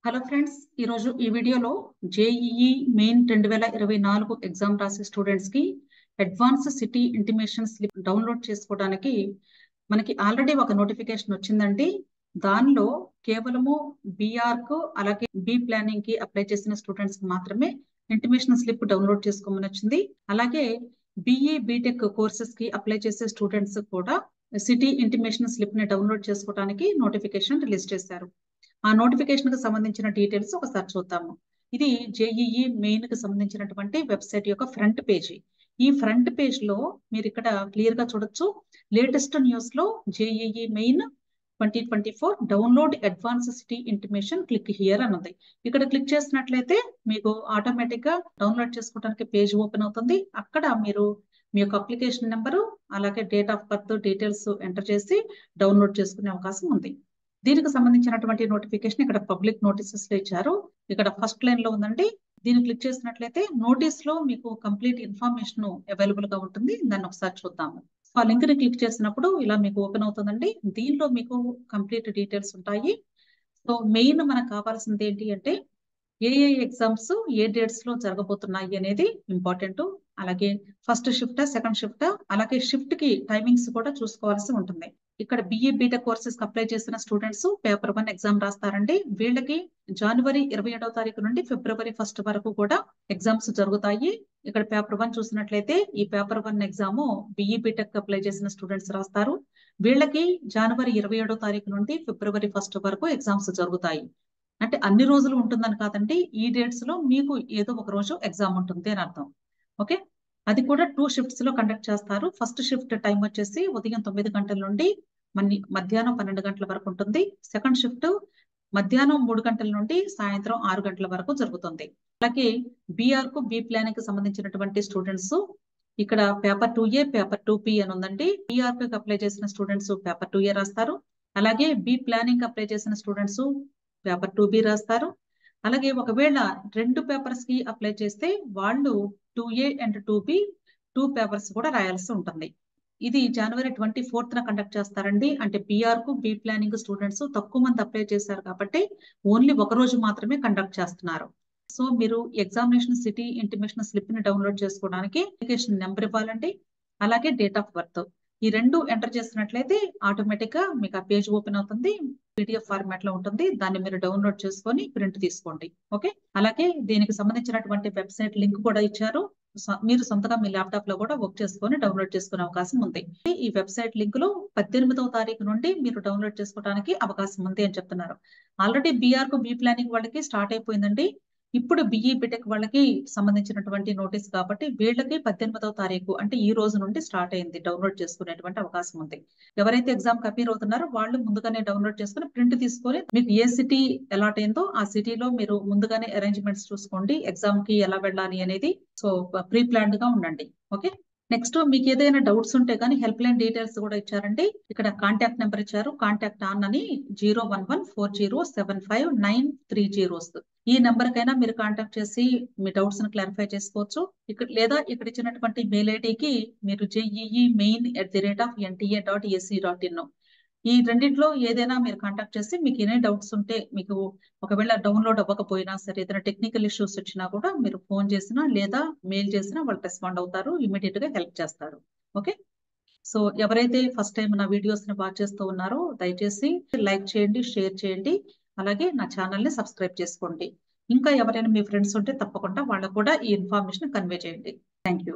Hello friends, ఈరోజు ఈ వీడియోలో జేఈఈ మెయిన్ 2024 ఎగ్జామ్ రాసే స్టూడెంట్స్ కి advance city intimation slip download చేసుకోవడానికి మనకి ఆల్రెడీ ఒక నోటిఫికేషన్ వచ్చిందండి. దానిలో కేవలము బీఆర్కు అలాగే బి ప్లానింగ్ కి అప్లై చేసిన స్టూడెంట్స్ కి మాత్రమే ఇంటిమేషన్ స్లిప్ డౌన్లోడ్ చేసుకోమని వచ్చింది. అలాగే బిఈ బీటెక్ కోర్సెస్ కి అప్లై చేసే స్టూడెంట్స్ కూడా సిటీ ఇంటిమేషన్ స్లిప్ ని డౌన్లోడ్ చేసుకోవడానికి నోటిఫికేషన్ రిలీజ్ చేశారు. ఆ నోటిఫికేషన్ కి సంబంధించిన డీటెయిల్స్ ఒకసారి చూద్దాము. ఇది జేఈఈ మెయిన్ కి సంబంధించినటువంటి వెబ్సైట్ యొక్క ఫ్రంట్ పేజీ. ఈ ఫ్రంట్ పేజ్ లో మీరు ఇక్కడ క్లియర్ గా చూడొచ్చు. లేటెస్ట్ న్యూస్ లో JEE main 2024 download advance city intimation click here అని ఉంది. ఇక్కడ క్లిక్ చేసినట్లయితే మీకు ఆటోమేటిక్ గా డౌన్లోడ్ చేసుకోవడానికి పేజ్ ఓపెన్ అవుతుంది. అక్కడ మీరు మీ యొక్క అప్లికేషన్ నెంబరు అలాగే date of birth details enter చేసి డౌన్లోడ్ చేసుకునే అవకాశం ఉంది. దీనికి సంబంధించినటువంటి నోటిఫికేషన్ ఇక్కడ పబ్లిక్ నోటీసెస్ లో ఇచ్చారు. ఇక్కడ ఫస్ట్ లైన్ లో ఉందండి. దీన్ని క్లిక్ చేసినట్లయితే నోటీస్ లో మీకు కంప్లీట్ ఇన్ఫర్మేషన్ అవైలబుల్ గా ఉంటుంది. దాన్ని ఒకసారి చూద్దాము. ఆ లింక్ ని క్లిక్ చేసినప్పుడు ఇలా మీకు ఓపెన్ అవుతుందండి. దీనిలో మీకు కంప్లీట్ డీటెయిల్స్ ఉంటాయి. సో మెయిన్ మనకు కావాల్సింది ఏంటి అంటే ఏ ఎగ్జామ్స్ ఏ డేట్స్ లో జరగబోతున్నాయి అనేది ఇంపార్టెంట్. అలాగే ఫస్ట్ షిఫ్ట్ సెకండ్ షిఫ్ట్ అలాగే షిఫ్ట్ కి టైమింగ్స్ కూడా చూసుకోవాల్సి ఉంటుంది. ఇక్కడ బిఏ బీటెక్ కోర్సెస్ అప్లై చేసిన స్టూడెంట్స్ పేపర్ 1 ఎగ్జామ్ రాస్తారండి. వీళ్ళకి జనవరి 27వ తారీఖు నుండి ఫిబ్రవరి 1 వరకు కూడా ఎగ్జామ్స్ జరుగుతాయి. ఇక్కడ పేపర్ 1 చూసినట్లయితే ఈ paper 1 exam BE BTech apply చేసిన స్టూడెంట్స్ రాస్తారు. వీళ్ళకి జనవరి 27వ తారీఖు నుండి ఫిబ్రవరి 1 వరకు ఎగ్జామ్స్ జరుగుతాయి. అంటే అన్ని రోజులు ఉంటుందని కాదండి, ఈ డేట్స్ లో మీకు ఏదో ఒక రోజు ఎగ్జామ్ ఉంటుంది అని అర్థం. ఓకే, అది కూడా 2 షిఫ్ట్స్ లో కండక్ట్ చేస్తారు. ఫస్ట్ షిఫ్ట్ టైం వచ్చేసి ఉదయం 9 గంటల నుండి మధ్యాహ్నం 12 గంటల వరకు ఉంటుంది. సెకండ్ షిఫ్ట్ మధ్యాహ్నం 3 గంటల నుండి సాయంత్రం 6 గంటల వరకు జరుగుతుంది. అలాగే బీఆర్ కు బి ప్లానింగ్ కి సంబంధించినటువంటి స్టూడెంట్స్ ఇక్కడ పేపర్ 2A పేపర్ 2B అని ఉందండి. బీఆర్ కి అప్లై చేసిన స్టూడెంట్స్ పేపర్ 2A రాస్తారు. అలాగే బి ప్లానింగ్ అప్లై చేసిన స్టూడెంట్స్ పేపర్ 2B రాస్తారు. అలాగే ఒకవేళ 2 పేపర్స్ కి అప్లై చేస్తే వాళ్ళు 2A అండ్ 2B 2 పేపర్స్ కూడా రాయాల్సి ఉంటుంది. ఇది జనవరి 24న కండక్ట్ చేస్తారండి. అంటే బీఆర్ కు బి ప్లానింగ్ స్టూడెంట్స్ తక్కువ మంది అప్లై చేశారు కాబట్టి ఓన్లీ ఒక రోజు మాత్రమే కండక్ట్ చేస్తున్నారు. సో మీరు ఎగ్జామినేషన్ సిటీ ఇంటిమేషన్ స్లిప్ ని డౌన్లోడ్ చేసుకోవడానికి అప్లికేషన్ నెంబర్ ఇవ్వాలండి. అలాగే డేట్ ఆఫ్ బర్త్ ఈ రెండు ఎంటర్ చేసినట్లయితే ఆటోమేటిక్ గా మీకు ఆ పేజ్ ఓపెన్ అవుతుంది. పీడిఎఫ్ ఫార్మాట్ లో ఉంటుంది. దాన్ని మీరు డౌన్లోడ్ చేసుకొని ప్రింట్ తీసుకోండి. ఓకే, అలాగే దీనికి సంబంధించినటువంటి వెబ్సైట్ లింక్ కూడా ఇచ్చారు. మీరు సొంతగా మీ ల్యాప్టాప్ లో కూడా వర్క్ చేసుకొని డౌన్లోడ్ చేసుకునే అవకాశం ఉంది. ఈ వెబ్సైట్ లింక్ లో 18వ తారీఖు నుండి మీరు డౌన్లోడ్ చేసుకోవడానికి అవకాశం ఉంది అని చెప్తున్నారు. ఆల్రెడీ బీఆర్ కు బి ప్లానింగ్ వాళ్ళకి స్టార్ట్ అయిపోయిందండి. ఇప్పుడు బిఈ బీటెక్ వాళ్ళకి సంబంధించినటువంటి నోటీస్ కాబట్టి వీళ్ళకి 18వ తారీఖు అంటే ఈ రోజు నుండి స్టార్ట్ అయింది. డౌన్లోడ్ చేసుకునేటువంటి అవకాశం ఉంది. ఎవరైతే ఎగ్జామ్ కి అపీర్ అవుతున్నారో వాళ్ళు ముందుగానే డౌన్లోడ్ చేసుకుని ప్రింట్ తీసుకొని మీకు ఏ సిటీ అలాట్ అయిందో ఆ సిటీలో మీరు ముందుగానే అరేంజ్మెంట్స్ చూసుకోండి. ఎగ్జామ్ కి ఎలా వెళ్ళాలి అనేది సో ప్రీ ప్లాన్డ్ గా ఉండండి. ఓకే, నెక్స్ట్ మీకు ఏదైనా డౌట్స్ ఉంటే కానీ హెల్ప్ లైన్ డీటెయిల్స్ కూడా ఇచ్చారండి. ఇక్కడ కాంటాక్ట్ నెంబర్ ఇచ్చారు. కాంటాక్ట్ ఆన్ అని 01140759330 ఈ నెంబర్ కైనా మీరు కాంటాక్ట్ చేసి మీ డౌట్స్ ని క్లారిఫై చేసుకోవచ్చు. ఇక్కడ లేదా ఇక్కడ ఇచ్చినటువంటి మెయిల్ ఐడికి మీరు JEE@nta.ac.in ఈ రెండింటిలో ఏదైనా మీరు కాంటాక్ట్ చేసి మీకు ఎన్ని డౌట్స్ ఉంటే మీకు ఒకవేళ డౌన్లోడ్ అవ్వకపోయినా సరే ఏదైనా టెక్నికల్ ఇష్యూస్ వచ్చినా కూడా మీరు ఫోన్ చేసినా లేదా మెయిల్ చేసినా వాళ్ళు రెస్పాండ్ అవుతారు. ఇమీడియట్ గా హెల్ప్ చేస్తారు. ఓకే, సో ఎవరైతే ఫస్ట్ టైం నా వీడియోస్ ని వాచ్ చేస్తూ ఉన్నారో దయచేసి లైక్ చేయండి, షేర్ చేయండి. అలాగే నా ఛానల్ ని సబ్స్క్రైబ్ చేసుకోండి. ఇంకా ఎవరైనా మీ ఫ్రెండ్స్ ఉంటే తప్పకుండా వాళ్ళకు కూడా ఈ ఇన్ఫర్మేషన్ కన్వే చేయండి. Thank you.